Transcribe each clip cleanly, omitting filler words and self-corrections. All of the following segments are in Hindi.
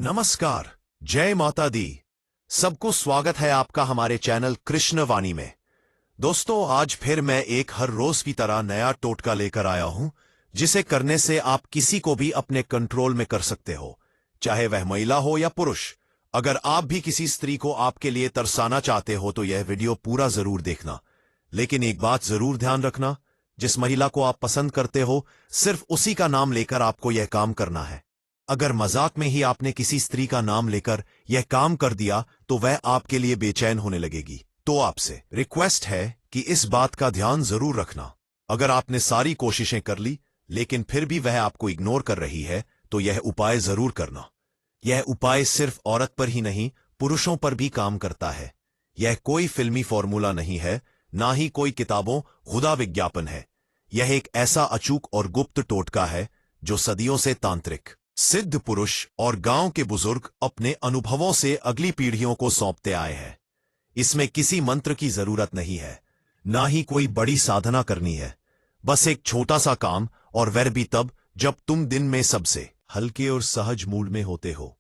नमस्कार। जय माता दी। सबको स्वागत है आपका हमारे चैनल कृष्ण वाणी में। दोस्तों, आज फिर मैं एक हर रोज की तरह नया टोटका लेकर आया हूं, जिसे करने से आप किसी को भी अपने कंट्रोल में कर सकते हो, चाहे वह महिला हो या पुरुष। अगर आप भी किसी स्त्री को आपके लिए तरसाना चाहते हो तो यह वीडियो पूरा जरूर देखना। लेकिन एक बात जरूर ध्यान रखना, जिस महिला को आप पसंद करते हो सिर्फ उसी का नाम लेकर आपको यह काम करना है। अगर मजाक में ही आपने किसी स्त्री का नाम लेकर यह काम कर दिया तो वह आपके लिए बेचैन होने लगेगी। तो आपसे रिक्वेस्ट है कि इस बात का ध्यान जरूर रखना। अगर आपने सारी कोशिशें कर ली लेकिन फिर भी वह आपको इग्नोर कर रही है तो यह उपाय जरूर करना। यह उपाय सिर्फ औरत पर ही नहीं, पुरुषों पर भी काम करता है। यह कोई फिल्मी फॉर्मूला नहीं है, ना ही कोई किताबों खुदा विज्ञापन है। यह एक ऐसा अचूक और गुप्त टोटका है जो सदियों से तांत्रिक, सिद्ध पुरुष और गांव के बुजुर्ग अपने अनुभवों से अगली पीढ़ियों को सौंपते आए हैं। इसमें किसी मंत्र की जरूरत नहीं है, ना ही कोई बड़ी साधना करनी है। बस एक छोटा सा काम, और वह भी तब जब तुम दिन में सबसे हल्के और सहज मूड में होते हो,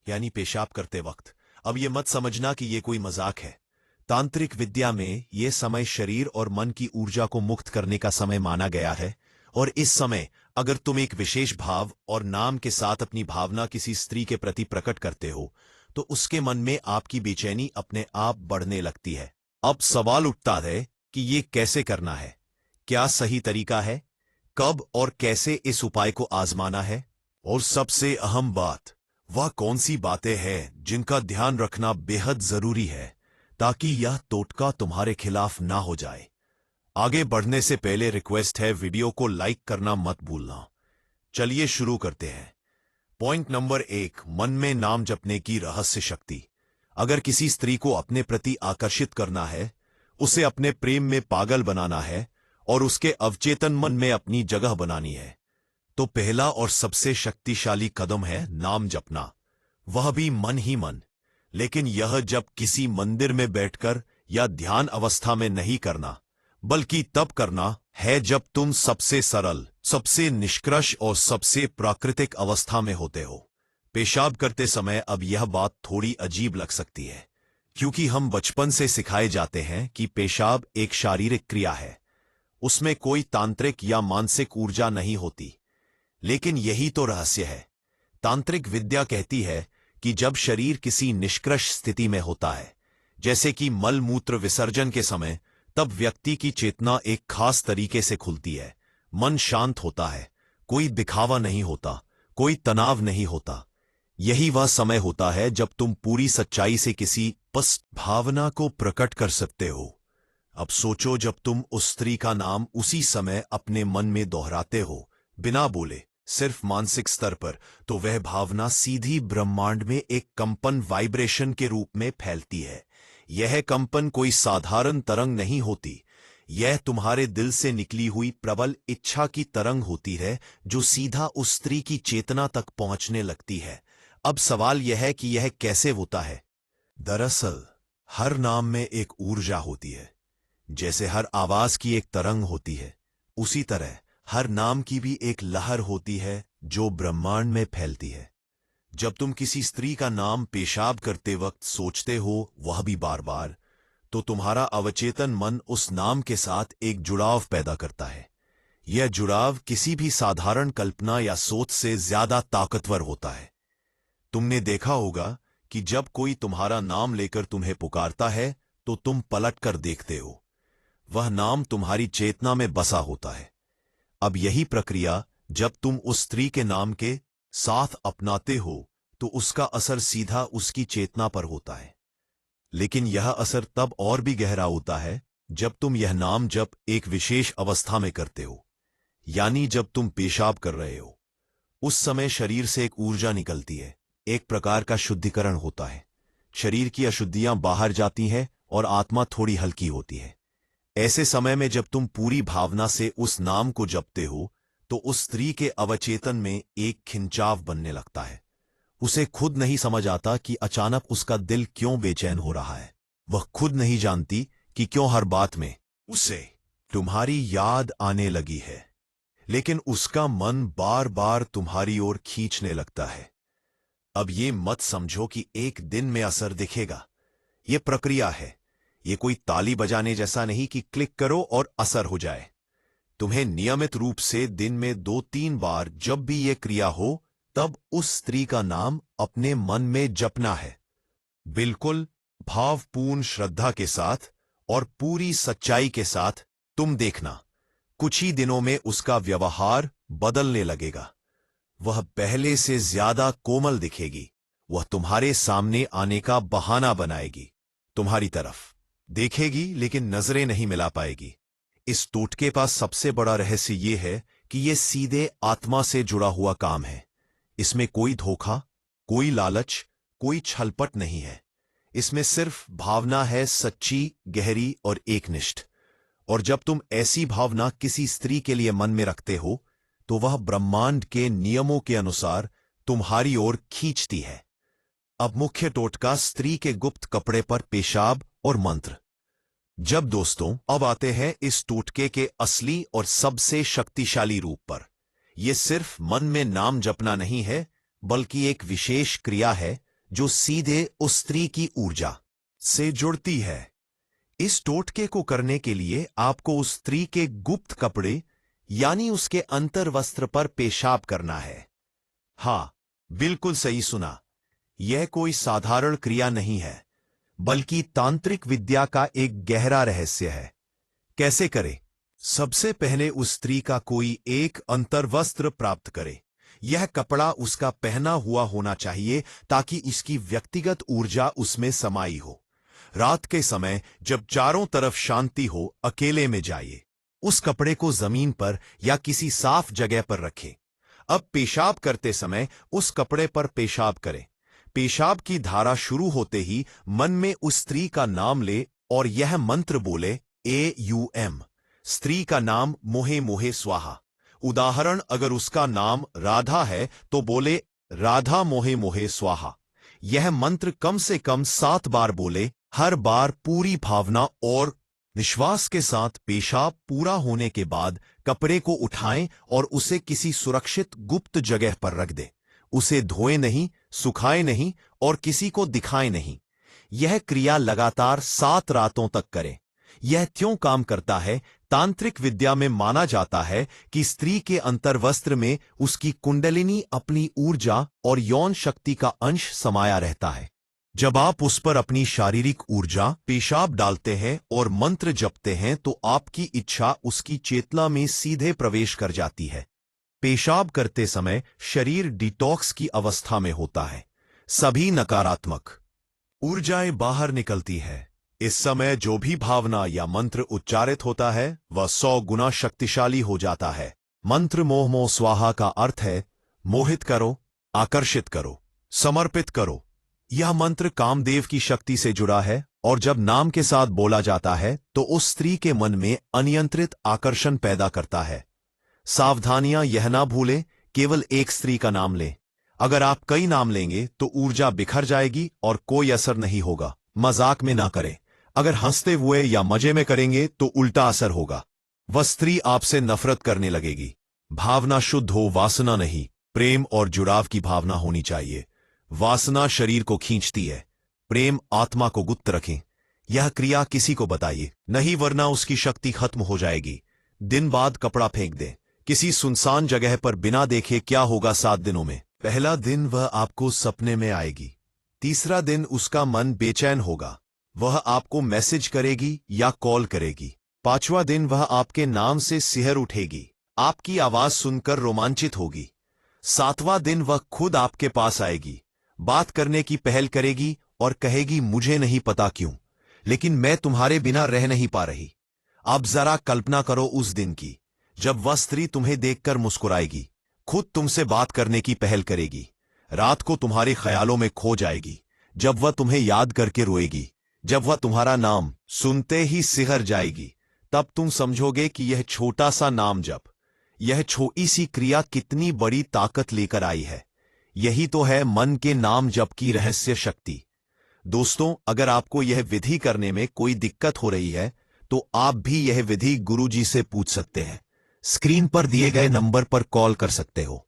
यानी पेशाब करते वक्त। अब यह मत समझना कि यह कोई मजाक है। तांत्रिक विद्या में यह समय शरीर और मन की ऊर्जा को मुक्त करने का समय माना गया है, और इस समय अगर तुम एक विशेष भाव और नाम के साथ अपनी भावना किसी स्त्री के प्रति प्रकट करते हो तो उसके मन में आपकी बेचैनी अपने आप बढ़ने लगती है। अब सवाल उठता है कि ये कैसे करना है, क्या सही तरीका है, कब और कैसे इस उपाय को आजमाना है, और सबसे अहम बात, वह कौन सी बातें हैं जिनका ध्यान रखना बेहद जरूरी है ताकि यह टोटका तुम्हारे खिलाफ ना हो जाए। आगे बढ़ने से पहले रिक्वेस्ट है, वीडियो को लाइक करना मत भूलना। चलिए शुरू करते हैं। पॉइंट नंबर 1, मन में नाम जपने की रहस्य शक्ति। अगर किसी स्त्री को अपने प्रति आकर्षित करना है, उसे अपने प्रेम में पागल बनाना है और उसके अवचेतन मन में अपनी जगह बनानी है, तो पहला और सबसे शक्तिशाली कदम है नाम जपना। वह भी मन ही मन। लेकिन यह जब किसी मंदिर में बैठकर या ध्यान अवस्था में नहीं करना, बल्कि तब करना है जब तुम सबसे सरल, सबसे निष्कर्ष और सबसे प्राकृतिक अवस्था में होते हो। पेशाब करते समय अब यह बात थोड़ी अजीब लग सकती है, क्योंकि हम बचपन से सिखाए जाते हैं कि पेशाब एक शारीरिक क्रिया है, उसमें कोई तांत्रिक या मानसिक ऊर्जा नहीं होती। लेकिन यही तो रहस्य है। तांत्रिक विद्या कहती है कि जब शरीर किसी निष्कर्ष स्थिति में होता है, जैसे कि मल मूत्र विसर्जन के समय, तब व्यक्ति की चेतना एक खास तरीके से खुलती है। मन शांत होता है, कोई दिखावा नहीं होता, कोई तनाव नहीं होता। यही वह समय होता है जब तुम पूरी सच्चाई से किसी स्पष्ट भावना को प्रकट कर सकते हो। अब सोचो, जब तुम उस स्त्री का नाम उसी समय अपने मन में दोहराते हो, बिना बोले, सिर्फ मानसिक स्तर पर, तो वह भावना सीधी ब्रह्मांड में एक कंपन, वाइब्रेशन के रूप में फैलती है। यह कंपन कोई साधारण तरंग नहीं होती, यह तुम्हारे दिल से निकली हुई प्रबल इच्छा की तरंग होती है, जो सीधा उस स्त्री की चेतना तक पहुंचने लगती है। अब सवाल यह है कि यह कैसे होता है। दरअसल हर नाम में एक ऊर्जा होती है। जैसे हर आवाज की एक तरंग होती है, उसी तरह हर नाम की भी एक लहर होती है जो ब्रह्मांड में फैलती है। जब तुम किसी स्त्री का नाम पेशाब करते वक्त सोचते हो, वह भी बार बार, तो तुम्हारा अवचेतन मन उस नाम के साथ एक जुड़ाव पैदा करता है। यह जुड़ाव किसी भी साधारण कल्पना या सोच से ज्यादा ताकतवर होता है। तुमने देखा होगा कि जब कोई तुम्हारा नाम लेकर तुम्हें पुकारता है तो तुम पलट कर देखते हो, वह नाम तुम्हारी चेतना में बसा होता है। अब यही प्रक्रिया जब तुम उस स्त्री के नाम के साथ अपनाते हो तो उसका असर सीधा उसकी चेतना पर होता है। लेकिन यह असर तब और भी गहरा होता है जब तुम यह नाम जप एक विशेष अवस्था में करते हो, यानी जब तुम पेशाब कर रहे हो। उस समय शरीर से एक ऊर्जा निकलती है, एक प्रकार का शुद्धिकरण होता है। शरीर की अशुद्धियां बाहर जाती हैं और आत्मा थोड़ी हल्की होती है। ऐसे समय में जब तुम पूरी भावना से उस नाम को जपते हो तो उस स्त्री के अवचेतन में एक खिंचाव बनने लगता है। उसे खुद नहीं समझ आता कि अचानक उसका दिल क्यों बेचैन हो रहा है। वह खुद नहीं जानती कि क्यों हर बात में उसे तुम्हारी याद आने लगी है, लेकिन उसका मन बार बार तुम्हारी ओर खींचने लगता है। अब ये मत समझो कि एक दिन में असर दिखेगा। ये प्रक्रिया है। ये कोई ताली बजाने जैसा नहीं कि क्लिक करो और असर हो जाए। तुम्हें नियमित रूप से दिन में 2-3 बार जब भी ये क्रिया हो तब उस स्त्री का नाम अपने मन में जपना है। बिल्कुल भावपूर्ण श्रद्धा के साथ और पूरी सच्चाई के साथ। तुम देखना, कुछ ही दिनों में उसका व्यवहार बदलने लगेगा। वह पहले से ज्यादा कोमल दिखेगी। वह तुम्हारे सामने आने का बहाना बनाएगी, तुम्हारी तरफ देखेगी लेकिन नजरें नहीं मिला पाएगी। इस टोटके का सबसे बड़ा रहस्य यह है कि यह सीधे आत्मा से जुड़ा हुआ काम है। इसमें कोई धोखा, कोई लालच, कोई छलपट नहीं है। इसमें सिर्फ भावना है, सच्ची, गहरी और एकनिष्ठ। और जब तुम ऐसी भावना किसी स्त्री के लिए मन में रखते हो तो वह ब्रह्मांड के नियमों के अनुसार तुम्हारी ओर खींचती है। अब मुख्य टोटका स्त्री के गुप्त कपड़े पर पेशाब और मंत्र। जब दोस्तों अब आते हैं इस टोटके के असली और सबसे शक्तिशाली रूप पर। यह सिर्फ मन में नाम जपना नहीं है, बल्कि एक विशेष क्रिया है जो सीधे उस स्त्री की ऊर्जा से जुड़ती है। इस टोटके को करने के लिए आपको उस स्त्री के गुप्त कपड़े यानी उसके अंतर वस्त्र पर पेशाब करना है। हां, बिल्कुल सही सुना। यह कोई साधारण क्रिया नहीं है, बल्कि तांत्रिक विद्या का एक गहरा रहस्य है। कैसे करें? सबसे पहले उस स्त्री का कोई एक अंतर्वस्त्र प्राप्त करें। यह कपड़ा उसका पहना हुआ होना चाहिए ताकि इसकी व्यक्तिगत ऊर्जा उसमें समाई हो। रात के समय जब चारों तरफ शांति हो, अकेले में जाइए। उस कपड़े को जमीन पर या किसी साफ जगह पर रखें। अब पेशाब करते समय उस कपड़े पर पेशाब करें। पेशाब की धारा शुरू होते ही मन में उस स्त्री का नाम ले और यह मंत्र बोले, AUM। स्त्री का नाम मोहे मोहे स्वाहा। उदाहरण, अगर उसका नाम राधा है तो बोले, राधा मोहे मोहे स्वाहा। यह मंत्र कम से कम 7 बार बोले। हर बार पूरी भावना और विश्वास के साथ। पेशाब पूरा होने के बाद कपड़े को उठाएं और उसे किसी सुरक्षित गुप्त जगह पर रख दें। उसे धोएं नहीं, सुखाएं नहीं और किसी को दिखाएं नहीं। यह क्रिया लगातार 7 रातों तक करें। यह क्यों काम करता है? तांत्रिक विद्या में माना जाता है कि स्त्री के अंतर्वस्त्र में उसकी कुंडलिनी, अपनी ऊर्जा और यौन शक्ति का अंश समाया रहता है। जब आप उस पर अपनी शारीरिक ऊर्जा पेशाब डालते हैं और मंत्र जपते हैं तो आपकी इच्छा उसकी चेतना में सीधे प्रवेश कर जाती है। पेशाब करते समय शरीर डिटॉक्स की अवस्था में होता है। सभी नकारात्मक ऊर्जाएं बाहर निकलती है। इस समय जो भी भावना या मंत्र उच्चारित होता है वह 100 गुना शक्तिशाली हो जाता है। मंत्र मोह मोह स्वाहा का अर्थ है मोहित करो, आकर्षित करो, समर्पित करो। यह मंत्र कामदेव की शक्ति से जुड़ा है और जब नाम के साथ बोला जाता है तो उस स्त्री के मन में अनियंत्रित आकर्षण पैदा करता है। सावधानियां यह ना भूलें, केवल एक स्त्री का नाम लें। अगर आप कई नाम लेंगे तो ऊर्जा बिखर जाएगी और कोई असर नहीं होगा। मजाक में ना करें। अगर हंसते हुए या मजे में करेंगे तो उल्टा असर होगा। वह स्त्री आपसे नफरत करने लगेगी। भावना शुद्ध हो, वासना नहीं। प्रेम और जुड़ाव की भावना होनी चाहिए। वासना शरीर को खींचती है, प्रेम आत्मा को गुप्त रखें। यह क्रिया किसी को बताइए नहीं, वरना उसकी शक्ति खत्म हो जाएगी। दिन बाद कपड़ा फेंक दें किसी सुनसान जगह पर बिना देखे। क्या होगा 7 दिनों में? पहला दिन वह आपको सपने में आएगी। तीसरा दिन उसका मन बेचैन होगा, वह आपको मैसेज करेगी या कॉल करेगी। 5वां दिन वह आपके नाम से सिहर उठेगी, आपकी आवाज सुनकर रोमांचित होगी। 7वां दिन वह खुद आपके पास आएगी, बात करने की पहल करेगी और कहेगी, मुझे नहीं पता क्यों, लेकिन मैं तुम्हारे बिना रह नहीं पा रही। अब जरा कल्पना करो उस दिन की जब वह स्त्री तुम्हें देखकर मुस्कुराएगी, खुद तुमसे बात करने की पहल करेगी, रात को तुम्हारे ख्यालों में खो जाएगी, जब वह तुम्हें याद करके रोएगी, जब वह तुम्हारा नाम सुनते ही सिहर जाएगी। तब तुम समझोगे कि यह छोटा सा नाम जप, यह छोटी सी क्रिया कितनी बड़ी ताकत लेकर आई है। यही तो है मन के नाम जप की रहस्य शक्ति। दोस्तों, अगर आपको यह विधि करने में कोई दिक्कत हो रही है तो आप भी यह विधि गुरुजी से पूछ सकते हैं। स्क्रीन पर दिए गए नंबर पर कॉल कर सकते हो।